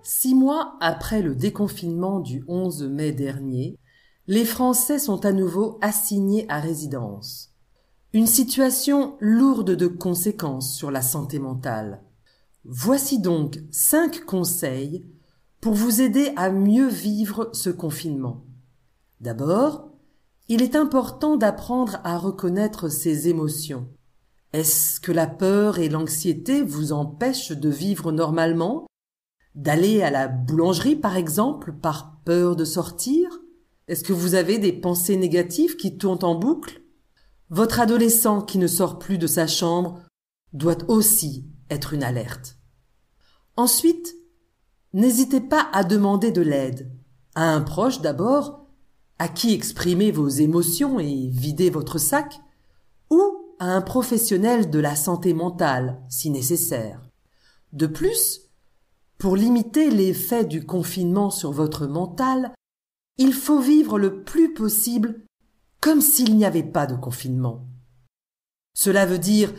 6 mois après le déconfinement du 11 mai dernier, les Français sont à nouveau assignés à résidence. Une situation lourde de conséquences sur la santé mentale. Voici donc 5 conseils pour vous aider à mieux vivre ce confinement. D'abord, il est important d'apprendre à reconnaître ses émotions. Est-ce que la peur et l'anxiété vous empêchent de vivre normalement? D'aller à la boulangerie, par exemple, par peur de sortir? Est-ce que vous avez des pensées négatives qui tournent en boucle? Votre adolescent qui ne sort plus de sa chambre doit aussi être une alerte. Ensuite, n'hésitez pas à demander de l'aide. À un proche d'abord, à qui exprimer vos émotions et vider votre sac, ou à un professionnel de la santé mentale, si nécessaire. De plus, pour limiter l'effet du confinement sur votre mental, il faut vivre le plus possible comme s'il n'y avait pas de confinement. Cela veut dire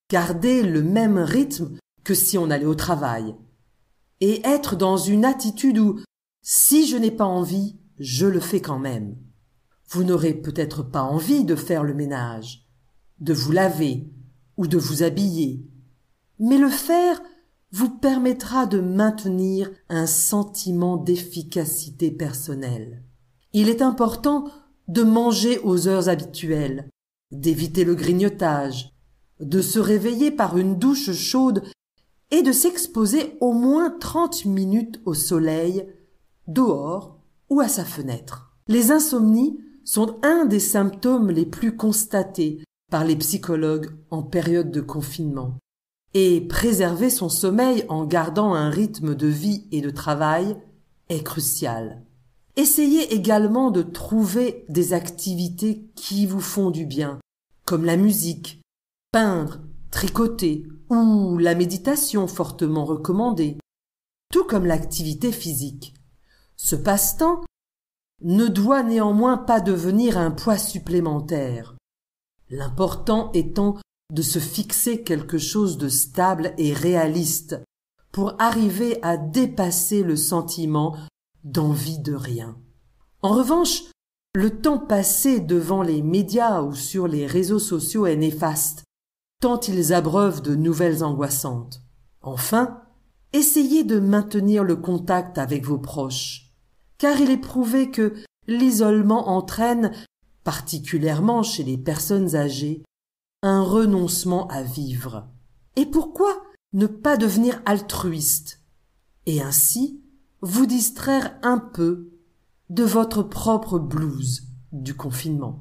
garder le même rythme que si on allait au travail et être dans une attitude où, si je n'ai pas envie, je le fais quand même. Vous n'aurez peut-être pas envie de faire le ménage, de vous laver ou de vous habiller, mais le faire vous permettra de maintenir un sentiment d'efficacité personnelle. Il est important de manger aux heures habituelles, d'éviter le grignotage, de se réveiller par une douche chaude et de s'exposer au moins 30 minutes au soleil, dehors ou à sa fenêtre. Les insomnies sont un des symptômes les plus constatés par les psychologues en période de confinement. Et préserver son sommeil en gardant un rythme de vie et de travail est crucial. Essayez également de trouver des activités qui vous font du bien, comme la musique, peindre, tricoter ou la méditation fortement recommandée, tout comme l'activité physique. Ce passe-temps ne doit néanmoins pas devenir un poids supplémentaire. L'important étant de se fixer quelque chose de stable et réaliste pour arriver à dépasser le sentiment d'envie de rien. En revanche, le temps passé devant les médias ou sur les réseaux sociaux est néfaste, tant ils abreuvent de nouvelles angoissantes. Enfin, essayez de maintenir le contact avec vos proches, car il est prouvé que l'isolement entraîne, particulièrement chez les personnes âgées, un renoncement à vivre. Et pourquoi ne pas devenir altruiste et ainsi vous distraire un peu de votre propre blues du confinement?